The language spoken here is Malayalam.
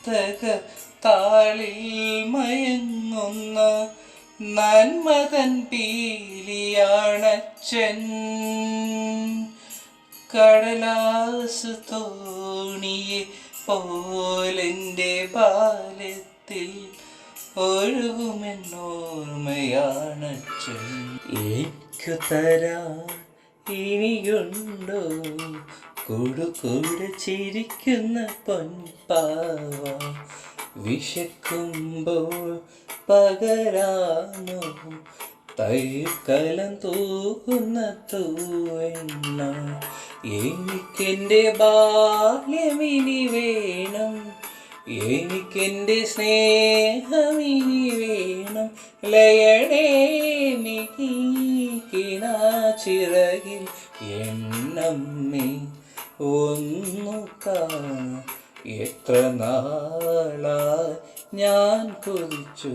പുസ്തക താളിൽ മയങ്ങുന്ന നന്മതൻ പീലിയാണച്ചൻ. കടലാസ് തോണിയെ പോലെൻ്റെ ബാല്യത്തിൽ ഒഴുകുമെന്നോർമ്മയാണച്ചൻ. എനിക്കു തരാൻ ഇനിയുണ്ടോ കൂടുകൂടെ ചിരിക്കുന്ന പൊൻപാവ? വിശക്കുമ്പോൾ പകരാമോ തൈക്കലം തൂക്കുന്ന തൂവെണ്ണ? എനിക്കെൻ്റെ ബാല്യമിനി വേണം, എനിക്കെൻ്റെ സ്നേഹമിനി വേണം. ലയണേ ചിറകിൽ എണ്ണമ്മേ ഒന്നു കാണാൻ എത്ര നാളായി ഞാൻ കൊതിച്ചു.